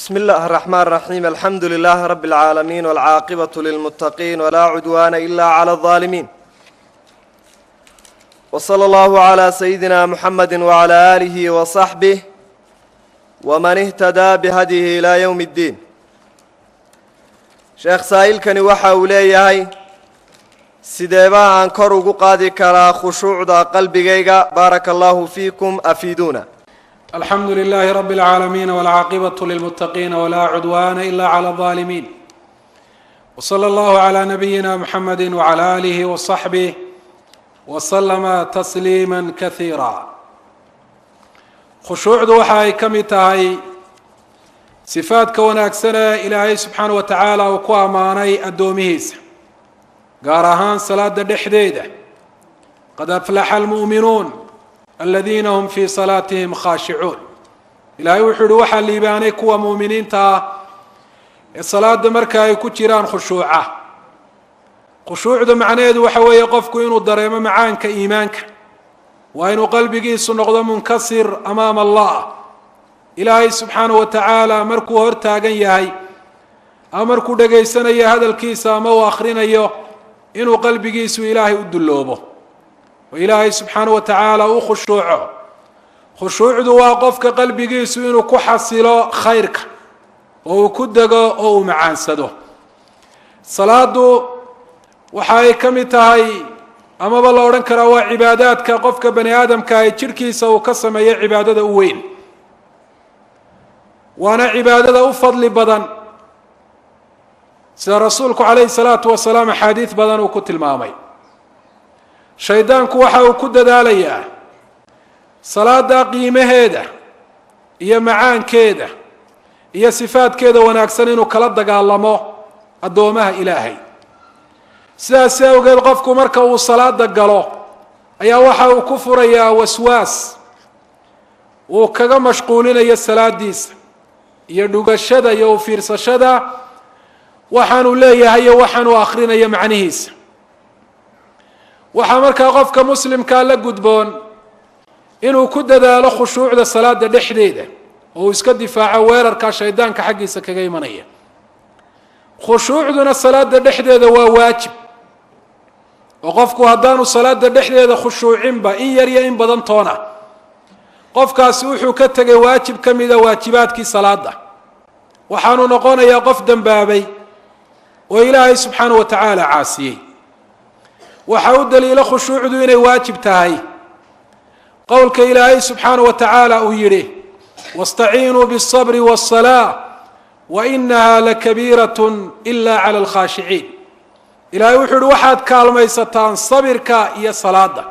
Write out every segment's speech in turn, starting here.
بسم الله الرحمن الرحيم. الحمد لله رب العالمين والعاقبة للمتقين ولا عدوان إلا على الظالمين، وصلى الله على سيدنا محمد وعلى آله وصحبه ومن اهتدى بهديه إلى يوم الدين. شيخ سائل كان waxa uu leeyahay sideeba aan kor ugu qaadi karaa khushuucda qalbigayga. Barakallahu fiikum, afiduna. الحمد لله رب العالمين والعاقبة للمتقين ولا عدوان إلا على الظالمين، وصلى الله على نبينا محمد وعلى آله وصحبه وسلم تسليما كثيرا. خشوعdu waxay ka mid tahay sifaadka wanaagsan Ilaahay subxaanahu wa tacaala uu ku amaanay addoomihiisa, gaar ahaan salaada dhexdeeda. qad aflaxa almu'minuun الذين هم في صلاتهم خاشعون. إلهي وحده waxaa liibaanay kuwa muuminiinta ah ee salaada marka ay ku jiraan khushuuca. khushuucda macnaheedu waxa weeye qofku inuu dareemo macaanka iimaanka, waa inuu qalbigiisu noqdo munkasir amaam Allah. Ilaahay subxaanahu wa tacaala markuu hor taagan yahay ama markuu dhageysanayo hadalkiisa ama uu akhrinayo inuu qalbigiisu Ilaahay u duloobo وإلهي سبحانه وتعالى وخشوعه. خشوعه وقفك قلبي جيسو إنه كحصله خيرك وكدقه أو معانسده. صلاة وحاي كمتهاي أما بالله ورنك روا عبادات كقفك بني آدم كاي شركي سو كسم يا عبادة وين، وأنا عبادة وفضل بدن. رسولك عليه الصلاة والسلام حديث بدن وكتل مامي. shaydaanku waxa uu ku dadaalayaa salaada qiimaheeda iyo macaankeeda iyo sifaadkeeda wanaagsan inuu kala dagaalamo addoomaha Ilaahay. sidaas awgeed qofku marka uu salaada galo ayaa waxa uu ku furayaa waswaas uu kaga mashquulinayo salaadiisa iyo dhugashada iyo fiirsashada waxaanu leeyahay iyo waxaanu akhrinayo macnihiisa. waxaa markaa qofka muslimka la gudboon inuu ku dadaalo khushuucda salaada dhexdeeda oo iska difaaco weerarka shaydaanka xaqiisa kaga imanaya. khushuucduna salaada dhexdeeda waa waajib, oo qofku haddaanu salaada dhexdeeda khushuucinba in yar iyo in badan toona qofkaasi wuxuu ka tegay waajib ka mida waajibaadkii salaada, waxaanu noqonayaa qof dambaabay oo Ilaahay subxaanahu wa tacaala caasiyey. waxa uu daliilo khushuucdu inay waajib tahay qowlka Ilaahay subxaanahu wa tacaala uu yidhi wastaciinuu biالصabri wالصalaaة wainaha lakabiiratun ila cala alkhaashiciin. ilaahay wuxuu yihi waxaad kaalmaysataan sabirka iyo salaada.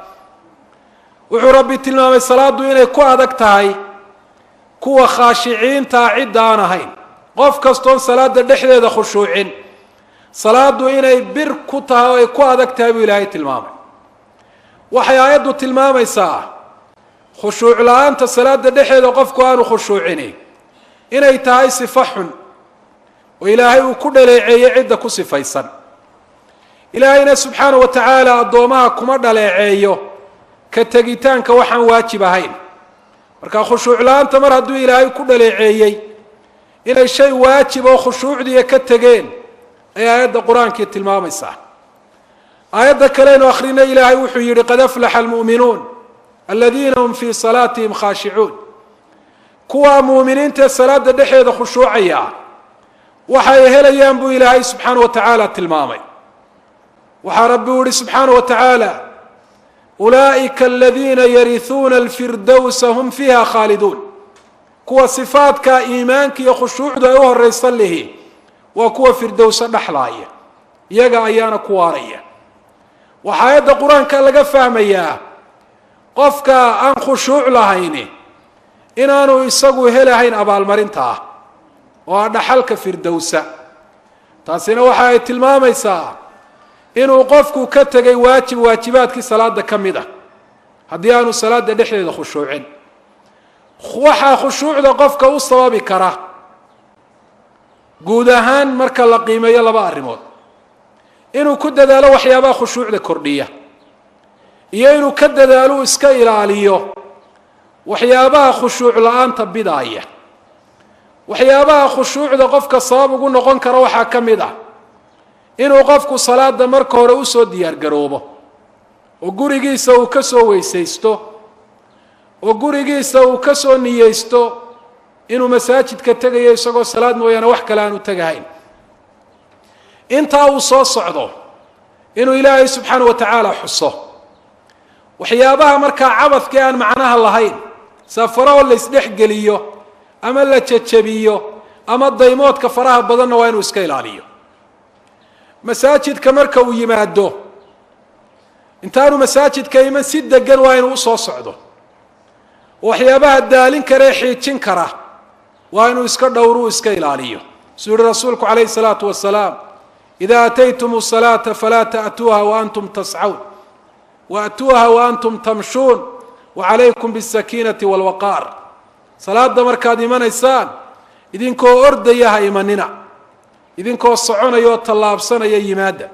wuxuu rabbi tilmaamay salaadu inay ku adag tahay kuwa khaashiciinta cidda aan ahayn. qof kastoon salaada dhexdeeda khushuucin salaadu inay bir ku tahay oo ay ku adag tahay buu Ilaahay tilmaamay. waxay aayaddu tilmaamaysaa khushuuc la'aanta salaada dhexdeeda qofku aanu khushuucini inay tahay sifo xun oo Ilaahay uu ku dhaleeceeyey cidda ku sifaysan. Ilaahayna subxaanahu wa tacaala addoomaha kuma dhaleeceeyo ka tegitaanka waxaan waajib ahayn. marka khushuuc la'aanta mar hadduu Ilaahay ku dhaleeceeyey inay shay waajib oo khushuucdiya ka tegeen ay aayadda qur-aankii tilmaamaysaa. aayadda kalenu akhrina Ilaahay wuxuu yidhi qad aflaxa almu'minuun aladiina hum fii salaatihim khaashicuun. kuwa muuminiinta salaada dhexeeda khushuucaya waxay helayaan buu Ilaahay subxaanahu wa tacaala tilmaamay. waxaa rabbi u yihi subxaanahu wa tacaala ulaa'ika aladiina yarihuuna alfirdowsa hum fiiha khaaliduun. kuwa sifaadka iimaanka iyo khushuucdu ay u horaysan lihiin waa kuwa firdowsa dhaxlaaya, iyaga ayaana ku waaraya. waxaa aayadda qur-aanka laga fahmayaa qofka aan khushuuc lahayni inaanu isagu helahayn abaalmarinta ah oo ah dhaxalka firdowsa. taasina waxa ay tilmaamaysaa inuu qofku ka tegay waajib waajibaadkii salaada ka mid ah haddii aanu salaada dhexdeeda khushuucin. waxaa khushuucda qofka u sababi kara guud ahaan marka la qiimeeyo laba arrimood: inuu ku dadaalo waxyaabaha khushuucda kordhiya iyo inuu ka dadaalo iska ilaaliyo waxyaabaha khushuuc la'aanta bidaaya. waxyaabaha khushuucda qofka sabab ugu noqon kara waxaa ka mid ah inuu qofku salaada marka hore u soo diyaar garoobo oo gurigiisa uu ka soo weysaysto oo gurigiisa uu ka soo niyeysto inuu masaajidka tegayo isagoo salaad mooyaane wax kale aanu tegahayn intaa uu soo socdo inuu ilaahay subxaana wa tacaala xuso waxyaabaha markaa cabadkii aan macnaha lahayn safaro oo la isdhexgeliyo ama la jajabiyo ama daymoodka faraha badanna waa inuu iska ilaaliyo masaajidka marka uu yimaado intaanu masaajidka iman si degan waa inuu usoo socdo waxyaabaha daalin kara ee xiijin kara waa inuu iska dhowru iska ilaaliyo suu yihi rasuulku calayhi salaatu wasalaam ida ataytum الصalaata falaa ta'tuuha waantum tascawn waأtuuha waantum tamshuun wacalaykum bالsakiinati wاlwaqaar salaada markaad imanaysaan idinkoo ordaya ha imanina idinkoo soconaya oo tallaabsanaya yimaada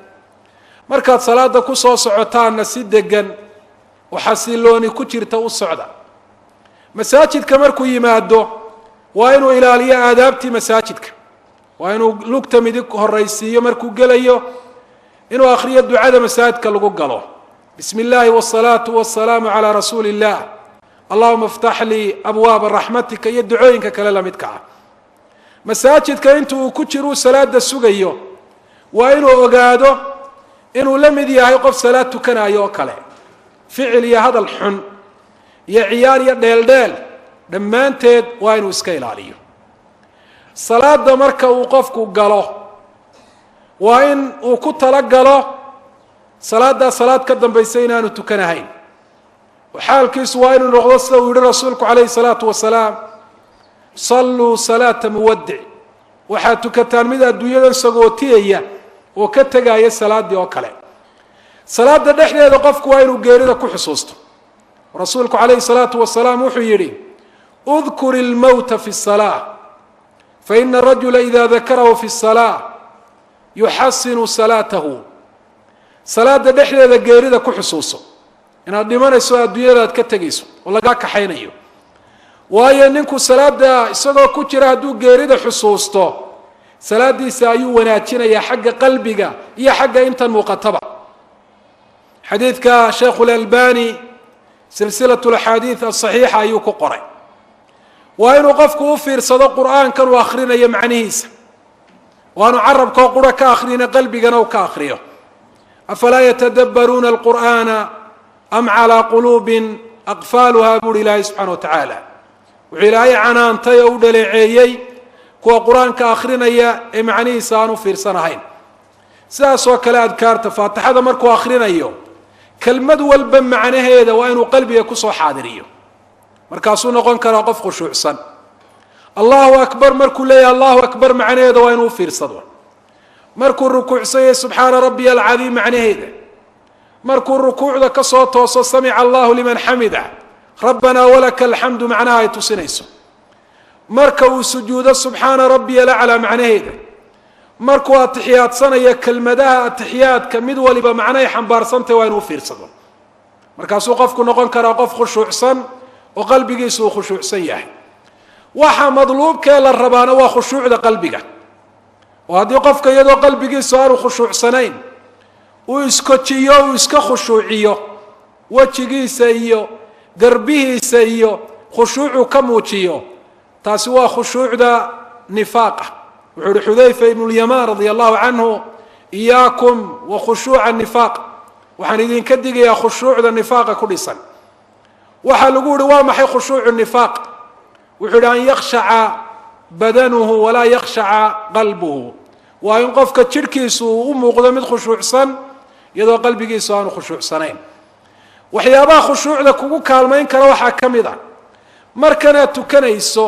markaad salaada ku soo socotaanna si degan oo xasilooni ku jirta u socda masaajidka markuu yimaado waa inuu ilaaliyo aadaabtii masaajidka waa inuu lugta midig horaysiiyo markuu gelayo inuu akhriyo ducada masaajidka lagu galo bismi illaahi wالsalaatu wasalaamu calaa rasuuli اllah allahuma iftax lii abwaaba raxmatika iyo ducooyinka kale lamidka ah masaajidka inta uu ku jiruu salaada sugayo waa inuu ogaado inuu la mid yahay qof salaad tukanayo oo kale ficil iyo hadal xun iyo ciyaar iyo dheeldheel dhammaanteed waa inuu iska ilaaliyo salaada marka uu qofku galo waa in uu ku talagalo salaaddaa salaad ka dambaysa inaanu tukanahayn xaalkiisu waa inuu noqdo sida uu yihi rasuulku calayhi salaatu wasalaam salluu salaata muwadic waxaad tukataan mid adduunyadan sagootiyaya oo ka tegaya salaaddii oo kale salaada dhexdeeda qofku waa inuu geerida ku xusuusto rasuulku calayhi salaatu wasalaam wuxuu yidhi udkur ilmowta fi الsalaa faina arajula ida dakarahu fi الsalaa yuxasinu salaatahu salaada dhexdeeda geerida ku xusuuso inaad dhimanayso adduunyada aad ka tegayso oo lagaa kaxaynayo waayo ninku salaada isagoo ku jira hadduu geerida xusuusto salaadiisa ayuu wanaajinayaa xagga qalbiga iyo xagga intan muuqataba xadiidka sheekhu اlalbani silsilaة اlaxaadiid asaxiixa ayuu ku qoray waa inuu qofku u fiirsado qur'aankan uu akhrinayo macnihiisa waanu carabkoo qura ka akhrina qalbigana uu ka akhriyo afalaa yatadabbaruuna alqur'aana am calىa quluubin aqfaaluha buuhi ilaahay subxana wa tacaala wuxuu ilaahay canaantay oo u dhaleeceeyey kuwa qur-aanka akhrinaya ee macnihiisa aan u fiirsanahayn sidaasoo kale adkaarta faatixada markuu akhrinayo kelmad walba macnaheeda waa inuu qalbiga kusoo xaadiriyo markaasuu noqon karaa qof khushuucsan allahu akbar markuu leeyahay allahu akbar macnaheeda waa inuu ufiirsado markuu rukuucsanyay subxaana rabbiya alcadiim macnaheeda markuu rukuucda ka soo tooso samica allahu liman xamida rabbanaa walaka alxamdu macnaha ay tusinayso marka uu sujuudo subxaana rabbiya alaclaa macnaheeda markuu atixiyaadsanayo kelmadaha atixiyaadka mid waliba macnahay xambaarsantahy waa inuu ufiirsado markaasuu qofku noqon karaa qof khushuucsan oo qalbigiisu uu khushuucsan yahay waxa madluubkee la rabaana waa khushuucda qalbiga oo haddii qofka iyadoo qalbigiisu aanu khushuucsanayn uu iskojiyo uu iska khushuuciyo wejigiisa iyo garbihiisa iyo khushuucu ka muujiyo taasi waa khushuucda nifaaqa wuxuu uhi xudayfa ibnu lyamaan radia allahu canhu iyaakum wa khushuuca nifaaq waxaan idinka digayaa khushuucda nifaaqa ku dhisan waxaa lagu yihi waa maxay khushuucu nifaaq wuxuu yihi an yakshaca badanuhu walaa yakshaca qalbuhu waa in qofka jidhkiisu uu u muuqdo mid khushuucsan iyadoo qalbigiisu aanu khushuucsanayn waxyaabaha khushuucda kugu kaalmayn kara waxaa ka mid a markanaad tukanayso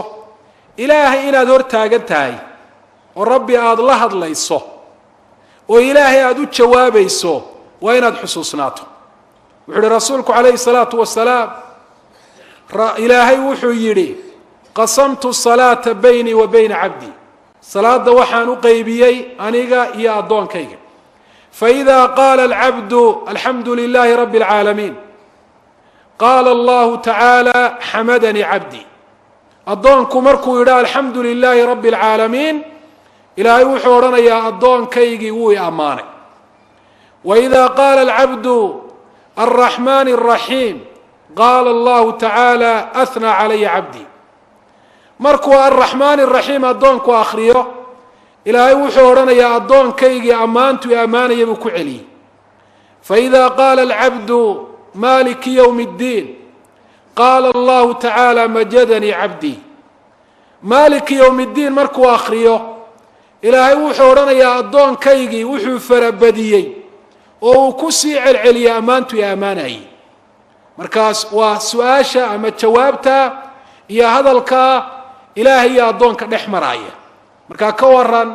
ilaahay inaad hor taagan tahay oo rabbi aada la hadlayso oo ilaahay aada u jawaabayso waa inaad xusuusnaato wuxuu yihi rasuulku calayhi salaatu wasalaam ilaahay wuxuu yidhi qasamtu salaata baynii wa bayna cabdii salaada waxaan u qeybiyey aniga iyo addoonkayga faإida qaala alcabdu alxamdu lilahi rabi اlcaalamiin qaala allahu tacaala xamadanii cabdii addoonku markuu yidha alxamdu lilaahi rabbi alcaalamiin ilaahay wuxuu odhanayaa addoonkaygii wuu i ammaanay waidaa qaala alcabdu alraxmaani alraxiim qaala allahu tacaala ahnaa calaya cabdii markuu alraxmaani alraxiim addoonku akhriyo ilaahay wuxuu odhanayaa addoonkaygii ammaantuu i ammaanaya buu ku celiyey faidaa qaala alcabdu maaliki yowmi اddiin qaala allahu tacaala majadanii cabdii maaliki yowmi اddiin markuu akhriyo ilaahay wuxuu odhanayaa addoonkaygii wuxuu farabadiyey oo uu ku sii celceliyey ammaantuu i ammaanayay markaas waa su-aasha ama jawaabta iyo hadalkaa ilaahay iyo addoonka dhex maraaya markaa ka waran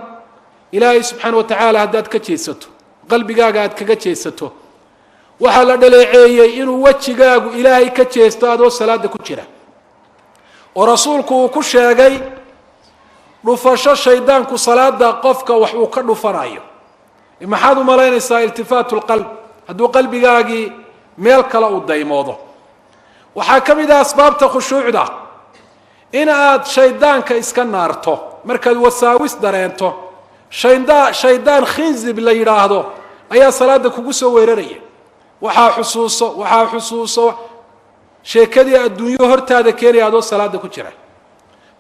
ilaahay subxaana wa tacaala haddaad ka jeesato qalbigaaga aad kaga jeesato waxaa la dhaleeceeyey inuu wejigaagu ilaahay ka jeesto adoo salaada ku jira oo rasuulku uu ku sheegay dhufasho shaydaanku salaada qofka wax uu ka dhufanayo maxaad u malaynaysaa iltifaatu lqalb hadduu qalbigaagii meel kale uu daymoodo waxaa ka mid ah asbaabta khushuucda in aad shaydaanka iska naarto markaad wasaawis dareento shaydaan khinzib la yidhaahdo ayaa salaada kugu soo weeraraya waxaa xusuuso sheekadii adduunyo hortaada keenaya adoo salaada ku jira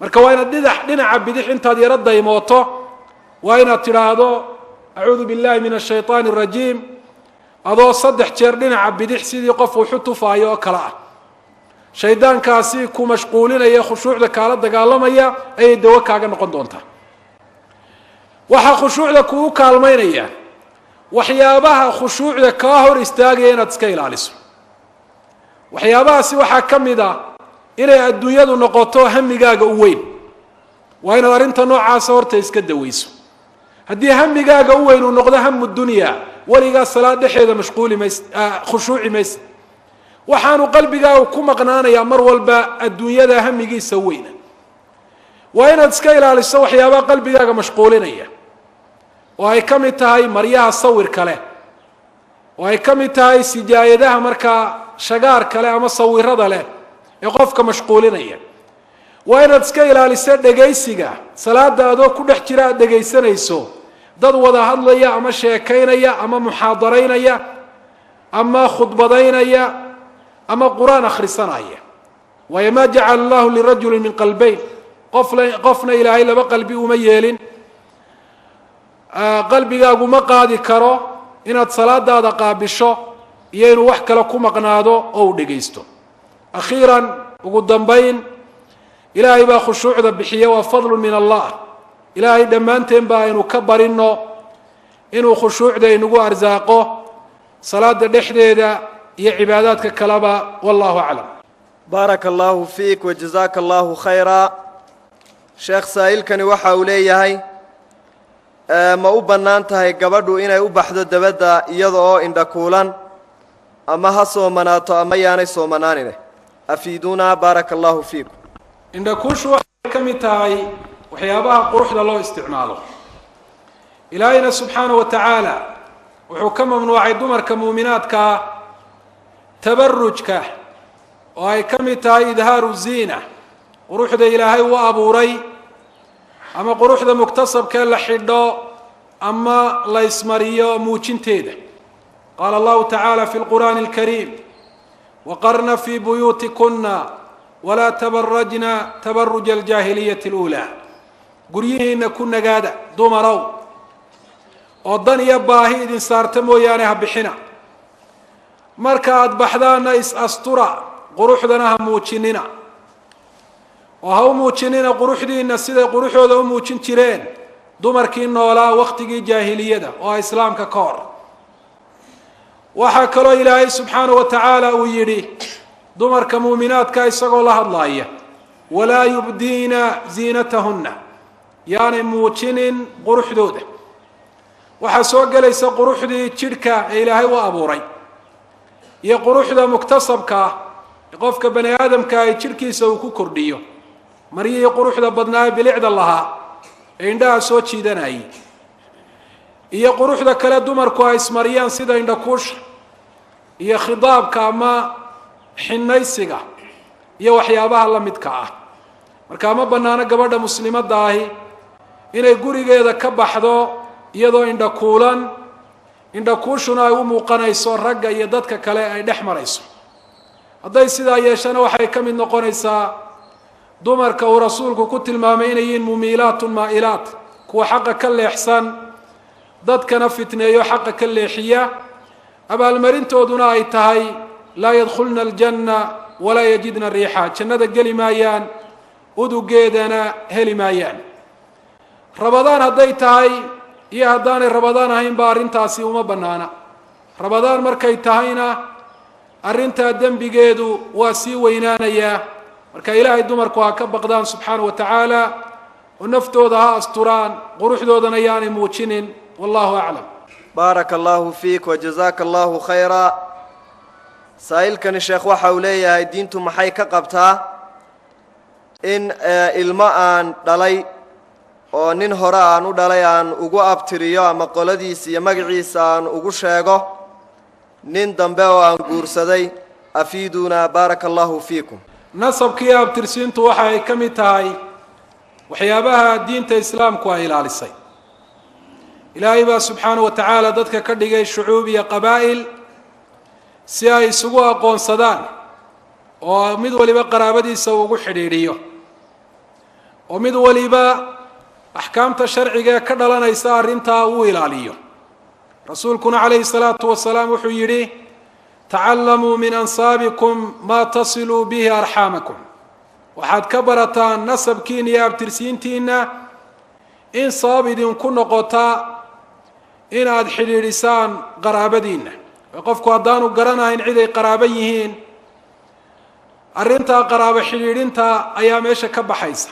marka waa inaad dhinaca bidix intaad yaro daymooto waa inaad tidhaahdo acuudu billahi min ashayطaani الrajiim adoo 3 jeer dhinaca bidix sidii qof wuxu tufaayo oo kale ah shaydaankaasi ku mashquulinaya khushuucda kaala dagaalamaya ayay dawo kaaga noqon doontaa waxaa khushuucda kugu kaalmaynaya waxyaabaha khushuucda kaa hor istaagaya inaad iska ilaaliso waxyaabahaasi waxaa ka mid ah inay adduunyadu noqoto hamigaaga u weyn waa inaad arrinta noocaasa horta iska dawayso haddii hamigaaga u weyn uu noqdo hamu dunya weligaa salaad dhexeeda mashquuli mays khushuuci maysa waxaanu qalbigaagu ku maqnaanayaa mar walba adduunyada hamigiisa weyna waa inaad iska ilaaliso waxyaabaha qalbigaaga mashquulinaya oo ay ka mid tahay maryaha sawirka leh oo ay ka mid tahay sijaayadaha markaa shagaar kale ama sawirada leh ee qofka mashquulinaya waa inaad iska ilaaliso dhegaysiga salaada adoo ku dhex jira aad dhegaysanayso dad wada hadlaya ama sheekaynaya ama muxaadaraynaya ama khudbadaynaya ama quraan akhrisanaya waayo maa jacala allahu lirajuli min qalbayn qofna ilaahay laba qalbi uma yeelin qalbigaagu ma qaadi karo inaad salaadaada qaabisho iyo inuu wax kale ku maqnaado oo uu dhegaysto akhiiran ugu dambayn ilaahay baa khushuucda bixiya waa fadlu min allah ilaahay dhammaanteen baa aynu ka barino inuu khushuucda inagu arsaaqo salaada dhexdeeda iyo cibaadaadka kaleba wallahu aclam baaraka allahu fiik wajazaaka allahu khayra sheekh saa'ilkani waxa uu leeyahay ma u bannaan tahay gabadhu inay u baxdo dabadda iyada oo indhakuulan ama ha soomanaato ama yaanay soomanaanine afiiduuna baaraka allahu fiikum indhakuushu waxay ka mid tahay waxyaabaha quruxda loo isticmaalo ilaahayna subxaanahu wa tacaala wuxuu ka mamnuucay dumarka muuminaadkaa tabarujka oo ay ka mid tahay idhaaru ziina quruxda ilaahay u abuuray ama quruxda muktasabkee la xidho ama la ismariyo muujinteeda qaala allahu tacaala fi lqur'aani alkariim waqarna fii buyuutikuna walaa tabarajna tabaruja aljaahiliyati اluulaa guryihiina ku nagaada dumarow oo dan iyo baahi idin saarta mooyaane ha bixina marka aad baxdaana is-astura quruxdana ha muujinina oo ha u muujinina quruxdiina siday quruxooda u muujin jireen dumarkii noolaa wakhtigii jaahiliyada oo islaamka ka hor waxaa kaloo ilaahay subxaanahu wa tacaala uu yidhi dumarka muuminaadka isagoo la hadlaaya walaa yubdiina ziinatahunna yaanay muujinin quruxdooda waxaa soo gelaysa quruxdii jidhka ee ilaahay u abuuray iyo quruxda muktasabka ah ee qofka bani aadamka ay jidhkiisa uu ku kordhiyo maryihii quruxda badnaa ee bilicda lahaa ee indhaha soo jiidanayay iyo quruxda kale dumarku ay ismariyaan sida indhakuusha iyo khidaabka ama xinaysiga iyo waxyaabaha la midka ah marka ma bannaano gabadha muslimadda ahi inay gurigeeda ka baxdo iyadoo indhakuulan indhakuushuna ay u muuqanayso ragga iyo dadka kale ay dhex marayso. hadday sidaa yeeshana waxay ka mid noqonaysaa dumarka uu rasuulku ku tilmaamay inay yihiin mumiilaatun maa'ilaat, kuwa xaqa ka leexsan dadkana fitneeyo xaqa ka leexiya, abaalmarintooduna ay tahay laa yadkhulna aljanna walaa yajidna riixa, jannada geli maayaan, udugeedana heli maayaan. rabadaan hadday tahay iyo haddaanay rabadaan ahaynba arrintaasi uma bannaana. rabadaan markay tahayna arrintaa dembigeedu waa sii weynaanayaa. marka ilaahay dumarku ha ka baqdaan subxaanahu wa tacaala oo naftooda ha asturaan, quruxdoodana yaanay muujinin. wallahu aclam. baaraka allahu fiik wajazaaka allahu khayra. saa'ilkani sheekh waxa uu leeyahay diintu maxay ka qabtaa in ilmo aan dhalay oo nin hore aan u dhalay aan ugu abtiriyo ama qoladiisa iyo magaciisa aan ugu sheego nin dambe oo aan guursaday? afiiduna baaraka allahu fiikum. nasabkii abtirsiintu waxa ay ka mid tahay waxyaabaha diinta islaamku ay ilaalisay. ilaahay baa subxaanahu wa tacaala dadka ka dhigay shucuub iyo qabaa'il si ay isugu aqoonsadaan oo mid waliba qaraabadiisa ugu xidhiidhiyo, oo mid waliba axkaamta sharciga ka dhalanaysa arrintaa uu ilaaliyo. rasuulkuna calayhi salaatu wasalaam wuxuu yidhi tacallamuu min ansaabikum maa tasiluu bihi arxaamakum, waxaad ka barataan nasabkiina iyo abtirsiintiinna in sabab idinku noqota inaad xidhiidhisaan qaraabadiinna. qofku haddaanu garanayn cid ay qaraabo yihiin, arrintaa qaraabo xidhiidhinta ayaa meesha ka baxaysa,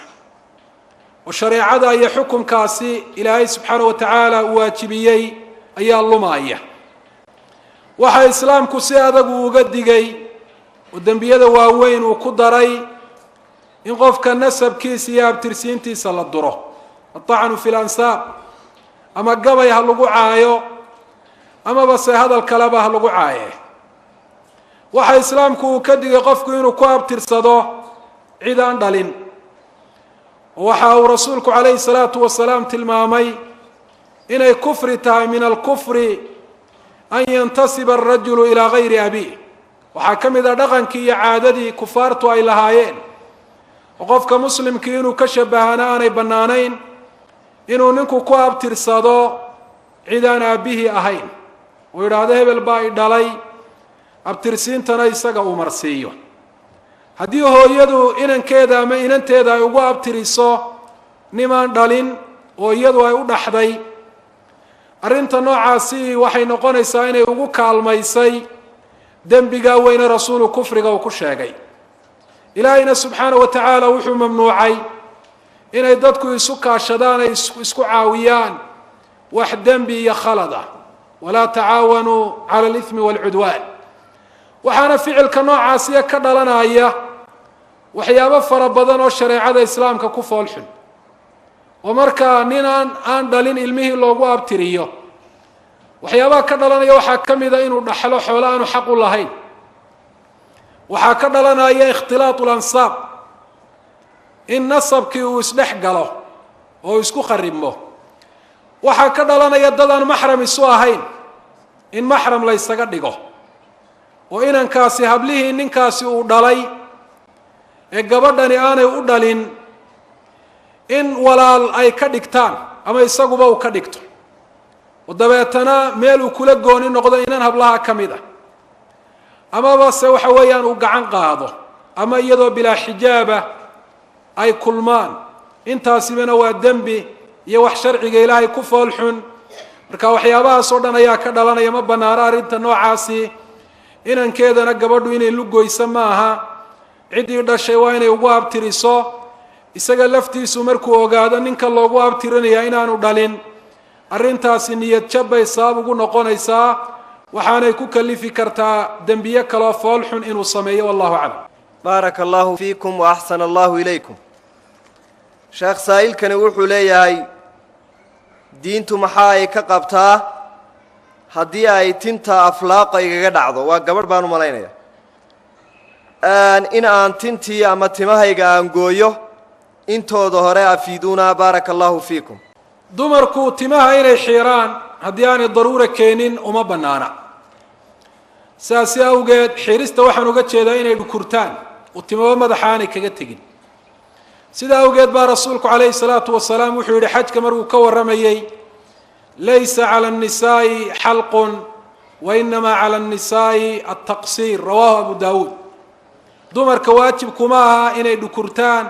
oo shareecada iyo xukunkaasi ilaahay subxaanahu wa tacaala uu waajibiyey ayaa lumaya. waxa islaamku si adag uu uga digay oo dembiyada waaweyn uu ku daray in qofka nasabkiisa iyo abtirsiintiisa la duro, atacnu fi lansaab, ama gabay ha lagu caayo amaba se hadal kaleba ha lagu caaye. waxa islaamku uu ka digay qofku inuu ku abtirsado cid aan dhalin. waxa uu rasuulku calayhi salaatu wasalaam tilmaamay inay kufri tahay min alkufri an yantasiba arajulu ilaa gayri abiih. waxaa ka mid a dhaqankii iyo caadadii kufaartu ay lahaayeen, oo qofka muslimkii inuu ka shabahana aanay bannaanayn inuu ninku ku abtirsado cid aan aabbihii ahayn, uu yidhaahdo hebel baa i dhalay, abtirsiintana isaga uu marsiiyo. haddii hooyadu inankeeda ama inanteeda ay ugu abtiriso nimaan dhalin oo iyadu ay u dhaxday, arrinta noocaasi waxay noqonaysaa inay ugu kaalmaysay dembigaa weyne rasuulu kufriga uu ku sheegay. ilaahayna subxaanahu wa tacaala wuxuu mamnuucay inay dadku isu kaashadaan, ay isku caawiyaan wax dembi iyo khalad ah. walaa tacaawanuu cala alithmi waalcudwaan. waxaana ficilka noocaasiya ka dhalanaya waxyaabo fara badan oo shareecada islaamka ku foolxun, oo markaa nin aan dhalin ilmihii loogu abtiriyo, waxyaabaha ka dhalanaya waxaa ka mida inuu dhaxlo xoolo aanu xaq u lahayn. waxaa ka dhalanaya ikhtilaatu lansaab, in nasabkii uu isdhex galo oo isku kharibmo. waxaa ka dhalanaya dad aan maxram isu ahayn in maxram la ysaga dhigo, oo inankaasi hablihii ninkaasi uu dhalay ee gabadhani aanay u dhalin in walaal ay ka dhigtaan ama isaguba uu ka dhigto, oo dabeetana meel uu kula gooni noqdo inan hablaha ka mid ah, amaba se waxa weeyaan uu gacan qaado, ama iyadoo bilaa xijaaba ay kulmaan. intaasibana waa dembi iyo wax sharciga ilaahay ku foolxun. marka waxyaabahaas oo dhan ayaa ka dhalanaya. ma bannaano arrinta noocaasi. inankeedana gabadhu inay lugoyso ma aha, ciddii dhashay waa inay ugu abtiriso. isaga laftiisu markuu ogaado ninka loogu abtirinayaa inaanu dhalin, arrintaasi niyad jab bay sabab ugu noqonaysaa, waxaanay ku kalifi kartaa dembiye kaloo foolxun inuu sameeyo. wallahu aclam. baaraka allahu fiikum wa axsana allahu ilaykum. sheekh saa'ilkani wuxuu leeyahay diintu maxaa ay ka qabtaa haddii ay tinta aflaaqa igaga dhacdo? waa gabadh baan u malaynaya. in aan tintii ama timahayga aan gooyo intooda hore afiiduuna baaraka allahu fiikum. dumarku timaha inay xiiraan haddii aanay daruura keenin uma bannaana. saasi awgeed xiirista waxaan uga jeedaa inay dhukurtaan oo timaba madaxa aanay kaga tegin. sida awgeed baa rasuulku calayhi salaatu wasalaam wuxuu yidhi xajka markuu ka warramayey laysa cala annisaa'i xalqun wa inamaa cala annisaa'i altaqsiir rawaahu abu daawuud. dumarka waajib kuma aha inay dhukurtaan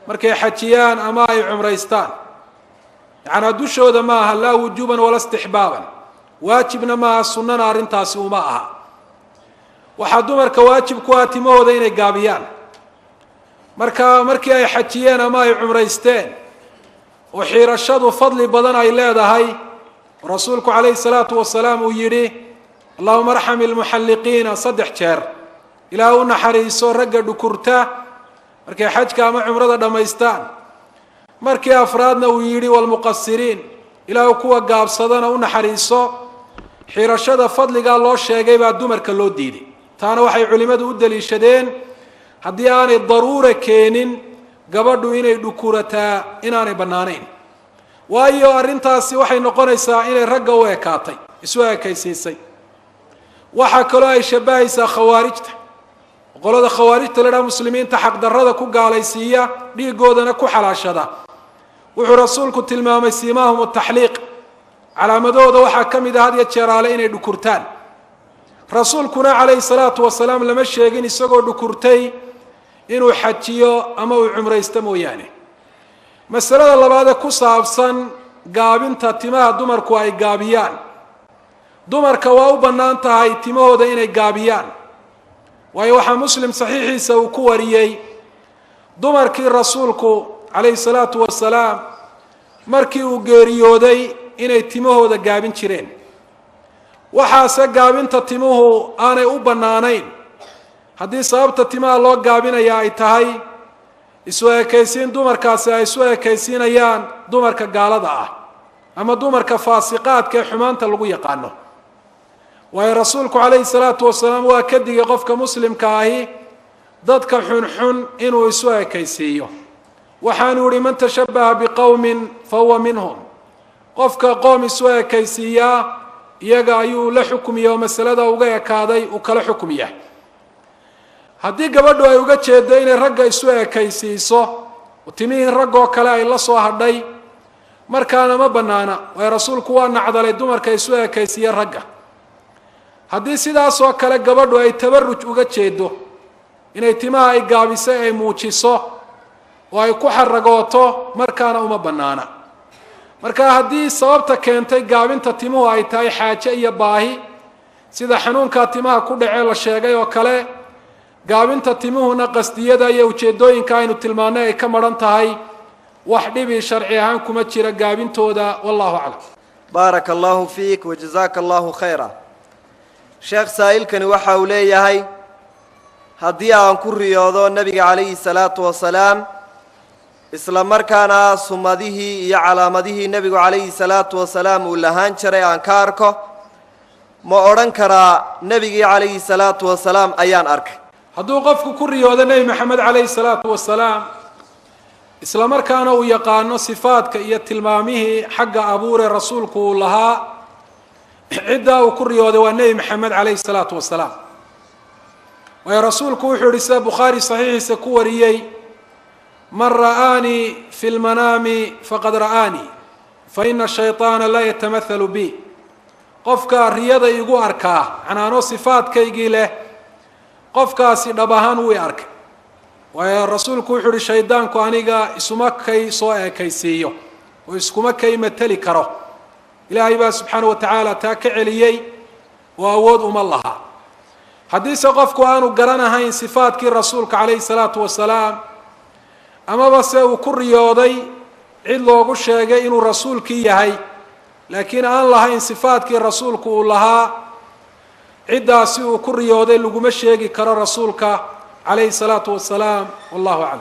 markay xajiyaan ama ay cumraystaan, yacnaa dushooda ma aha laa wujuuban wala istixbaaban, waajibna ma aha sunnana arrintaasi uma aha. waxaa dumarka waajib ku ah timahooda inay gaabiyaan markii ay xajiyeen ama ay cumraysteen, oo xiirashadu fadli badan ay leedahay. rasuulku calayhi salaatu wasalaam uu yidhi allahuma arxam ilmuxalliqiina 3 jeer, ilaah u naxariiso ragga dhukurta markay xajka ama cumrada dhammaystaan. markii afraadna uu yidhi walmuqasiriin, ilaah kuwa gaabsadana u naxariiso. xiirashada fadligaa loo sheegay baa dumarka loo diiday. taana waxay culimmadu u daliishadeen haddii aanay daruura keenin gabadhu inay dhukurataa inaanay bannaanayn, waayo arrintaasi waxay noqonaysaa inay ragga u ekaatay, isu ekaysiisay. waxaa kaloo ay shabbahaysaa khawaarijta, qolada khawaarijta ladhaha muslimiinta xaqdarrada ku gaalaysiiya, dhiigoodana ku xalaashada. wuxuu rasuulku tilmaamay siimaahum ataxliiq, calaamadooda waxaa ka mid ah had iyo jeeraale inay dhukurtaan. rasuulkuna calayhi salaatu wasalaam lama sheegin isagoo dhukurtay inuu xajiyo ama uu cumraysto mooyaane. masalada labaadee ku saabsan gaabinta timaha dumarku ay gaabiyaan, dumarka waa u bannaan tahay timahooda inay gaabiyaan, waayo waxaa muslim saxiixiisa uu ku wariyey dumarkii rasuulku calayhi salaatu wasalaam markii uu geeriyooday inay timahooda gaabin jireen. waxaase gaabinta timuhu aanay u bannaanayn haddii sababta timaha loo gaabinaya ay tahay isu ekaysiin dumarkaasi ay isu ekaysiinayaan dumarka gaalada ah ama dumarka faasiqaadka ee xumaanta lagu yaqaano. waayo rasuulku calayhi salaatu wasalaam waa ka digay qofka muslimka ahi dadka xunxun inuu isu ekaysiiyo. waxaanu yihi man tashabbaha biqowmin fahuwa minhum, qofka qoom isu ekaysiiyaa iyaga ayuu la xukumiya oo masalada uga ekaaday uu kala xukumiya. haddii gabadhu ay uga jeedo inay ragga isu ekaysiiso oo timihii raggoo kale ay la soo hadhay, markaana ma bannaana, waayo rasuulku waa nacdalay dumarka isu ekaysiiya ragga. haddii sidaasoo kale gabadhu ay tabaruj uga jeedo inay timaha ay gaabiso ay muujiso oo ay ku xaragooto, markaana uma bannaana. marka haddii sababta keentay gaabinta timuhu ay tahay xaaje iyo baahi, sida xanuunkaa timaha ku dhacee la sheegay oo kale, gaabinta timuhuna qasdiyada iyo ujeedooyinka aynu tilmaanay ay ka maran tahay, wax dhibi sharci ahaan kuma jira gaabintooda. wallahu aclam. baaraka allahu fiik wajazaaka allahu khayra. sheekh saa'ilkani waxa uu leeyahay haddii aan ku riyoodo nebiga calayhi salaatu wasalaam isla markaana sumadihii iyo calaamadihii nebigu calayhi salaatu wasalaam uu lahaan jiray aan ka arko, ma odhan karaa nebigii calayhi salaatu wasalaam ayaan arkay? hadduu qofku ku riyoodo nebi maxamed calayhi salaatu wasalaam isla markaana uu yaqaano sifaadka iyo tilmaamihii xagga abuure rasuulku uu lahaa, ciddaa uu ku riyooday waa nebi maxamed calayhi salaatu wasalaam. waayo rasuulku wuxuu yihi sida bukhaari saxiixiisa ku wariyey man ra'aanii fi lmanaami faqad ra'aanii faina shayطaana laa yatamahalu bi, qofka riyada igu arkaa macnaanoo sifaadkaygii leh, qofkaasi dhab ahaan wuu i arkay. waayo rasuulku wuxuu yihi shaydaanku aniga isuma kay soo ekaysiiyo oo iskuma kay mateli karo. ilaahay baa subxaana wa tacaala taa ka celiyey oo awood uma laha. haddiise qofku aanu garanahayn sifaadkii rasuulka calayhi salaatu wasalaam, amaba se uu ku riyooday cid loogu sheegay inuu rasuulkii yahay laakiin aan lahayn sifaadkii rasuulku uu lahaa, ciddaasi uu ku riyooday laguma sheegi karo rasuulka calayhi salaatu wasalaam. wallahu aclam.